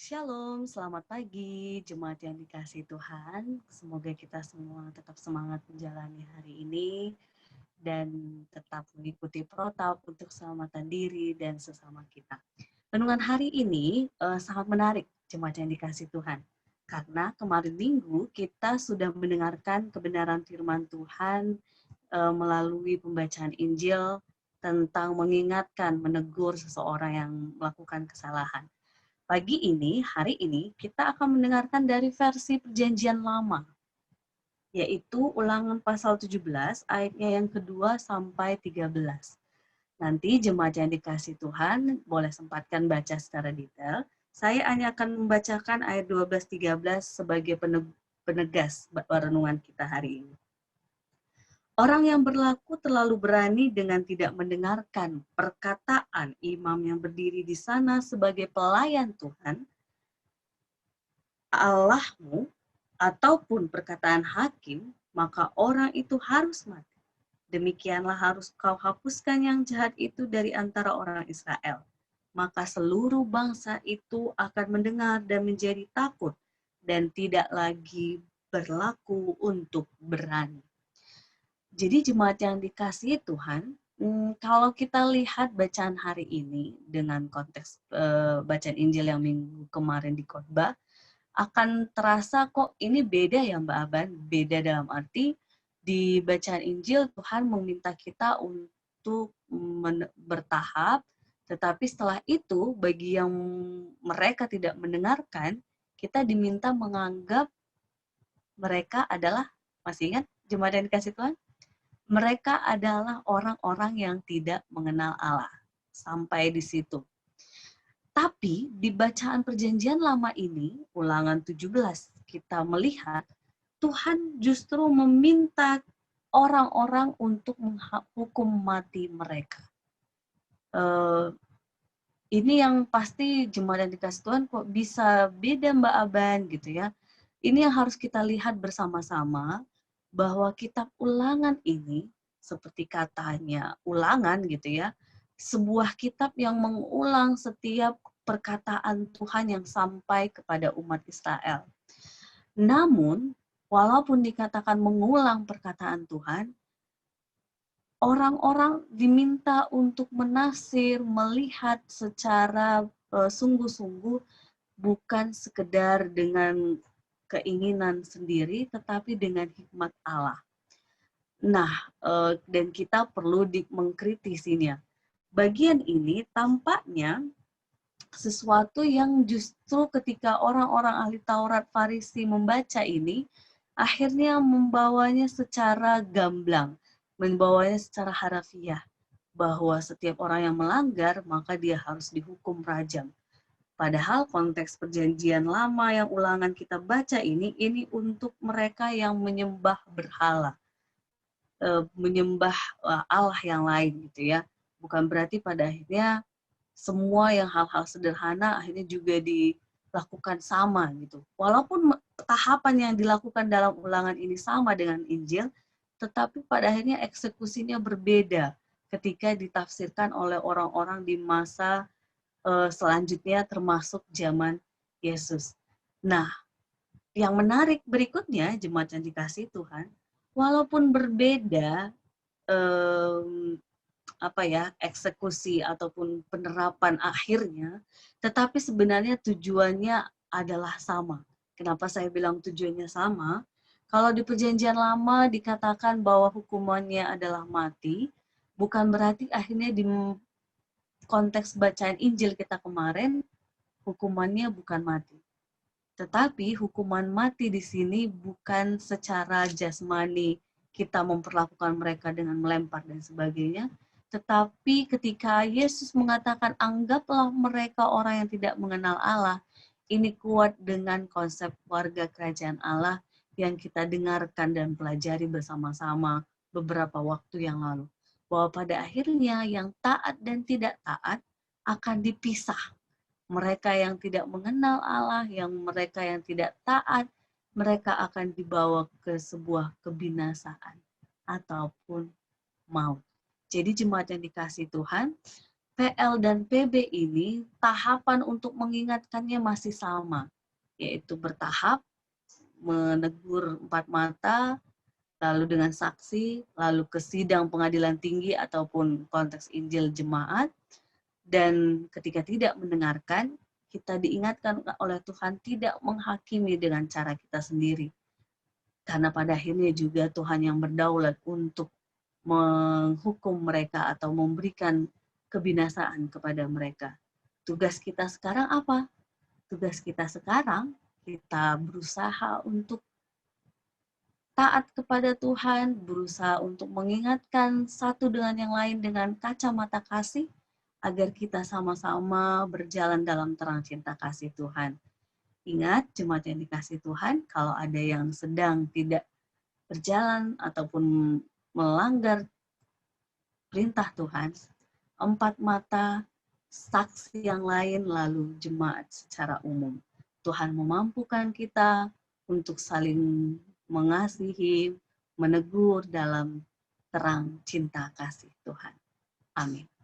Shalom, selamat pagi jemaat yang dikasihi Tuhan. Semoga kita semua tetap semangat menjalani hari ini dan tetap mengikuti protap untuk keselamatan diri dan sesama kita. Renungan hari ini sangat menarik jemaat yang dikasihi Tuhan. Karena kemarin minggu kita sudah mendengarkan kebenaran firman Tuhan melalui pembacaan Injil tentang mengingatkan, menegur seseorang yang melakukan kesalahan. Hari ini, kita akan mendengarkan dari versi Perjanjian Lama, yaitu Ulangan pasal 17, ayatnya yang kedua sampai 13. Nanti jemaat yang dikasih Tuhan boleh sempatkan baca secara detail. Saya hanya akan membacakan ayat 12-13 sebagai penegas renungan kita hari ini. Orang yang berlaku terlalu berani dengan tidak mendengarkan perkataan imam yang berdiri di sana sebagai pelayan Tuhan, Allahmu, ataupun perkataan hakim, maka orang itu harus mati. Demikianlah harus kau hapuskan yang jahat itu dari antara orang Israel. Maka seluruh bangsa itu akan mendengar dan menjadi takut dan tidak lagi berlaku untuk berani. Jadi jemaat yang dikasihi Tuhan, kalau kita lihat bacaan hari ini dengan konteks bacaan Injil yang minggu kemarin di khotbah, akan terasa kok ini beda ya Mbak Aban, beda dalam arti di bacaan Injil Tuhan meminta kita untuk bertahap, tetapi setelah itu bagi yang mereka tidak mendengarkan, kita diminta menganggap mereka adalah, masih ingat jemaat yang dikasih Tuhan? Mereka adalah orang-orang yang tidak mengenal Allah. Sampai di situ. Tapi di bacaan perjanjian lama ini, Ulangan 17, kita melihat Tuhan justru meminta orang-orang untuk menghukum mati mereka. Ini yang pasti jemaat yang dikasih Tuhan kok bisa beda Mbak Aban gitu ya. Ini yang harus kita lihat bersama-sama bahwa kitab Ulangan ini seperti katanya Ulangan gitu ya, sebuah kitab yang mengulang setiap perkataan Tuhan yang sampai kepada umat Israel. Namun, walaupun dikatakan mengulang perkataan Tuhan, orang-orang diminta untuk menafsir, melihat secara sungguh-sungguh, bukan sekedar dengan keinginan sendiri, tetapi dengan hikmat Allah. Nah, dan kita perlu mengkritisinya. Bagian ini tampaknya sesuatu yang justru ketika orang-orang ahli Taurat Farisi membaca ini, akhirnya membawanya secara gamblang, membawanya secara harafiah, bahwa setiap orang yang melanggar, maka dia harus dihukum rajam. Padahal konteks perjanjian lama yang ulangan kita baca ini untuk mereka yang menyembah berhala, menyembah Allah yang lain gitu ya. Bukan berarti pada akhirnya semua yang hal-hal sederhana akhirnya juga dilakukan sama gitu. Walaupun tahapan yang dilakukan dalam ulangan ini sama dengan Injil, tetapi pada akhirnya eksekusinya berbeda ketika ditafsirkan oleh orang-orang di masa selanjutnya termasuk zaman Yesus. Nah, yang menarik berikutnya jemaat yang dikasihi Tuhan, walaupun berbeda eksekusi ataupun penerapan akhirnya, tetapi sebenarnya tujuannya adalah sama. Kenapa saya bilang tujuannya sama? Kalau di perjanjian lama dikatakan bahwa hukumannya adalah mati, bukan berarti akhirnya di konteks bacaan Injil kita kemarin, hukumannya bukan mati. Tetapi hukuman mati di sini bukan secara jasmani kita memperlakukan mereka dengan melempar dan sebagainya, tetapi ketika Yesus mengatakan anggaplah mereka orang yang tidak mengenal Allah, ini kuat dengan konsep warga kerajaan Allah yang kita dengarkan dan pelajari bersama-sama beberapa waktu yang lalu. Bahwa pada akhirnya yang taat dan tidak taat akan dipisah. Mereka yang tidak mengenal Allah, mereka yang tidak taat, mereka akan dibawa ke sebuah kebinasaan ataupun maut. Jadi jemaat yang dikasihi Tuhan, PL dan PB ini tahapan untuk mengingatkannya masih sama, yaitu bertahap, menegur 4 mata, lalu dengan saksi, lalu ke sidang pengadilan tinggi ataupun konteks Injil jemaat, dan ketika tidak mendengarkan, kita diingatkan oleh Tuhan tidak menghakimi dengan cara kita sendiri. Karena pada akhirnya juga Tuhan yang berdaulat untuk menghukum mereka atau memberikan kebinasaan kepada mereka. Tugas kita sekarang apa? Tugas kita sekarang, kita berusaha untuk taat kepada Tuhan, berusaha untuk mengingatkan satu dengan yang lain dengan kacamata kasih, agar kita sama-sama berjalan dalam terang cinta kasih Tuhan. Ingat, jemaat yang dikasih Tuhan, kalau ada yang sedang tidak berjalan ataupun melanggar perintah Tuhan, 4 mata, saksi yang lain, lalu jemaat secara umum. Tuhan memampukan kita untuk saling mengasihi, menegur dalam terang cinta kasih Tuhan. Amin.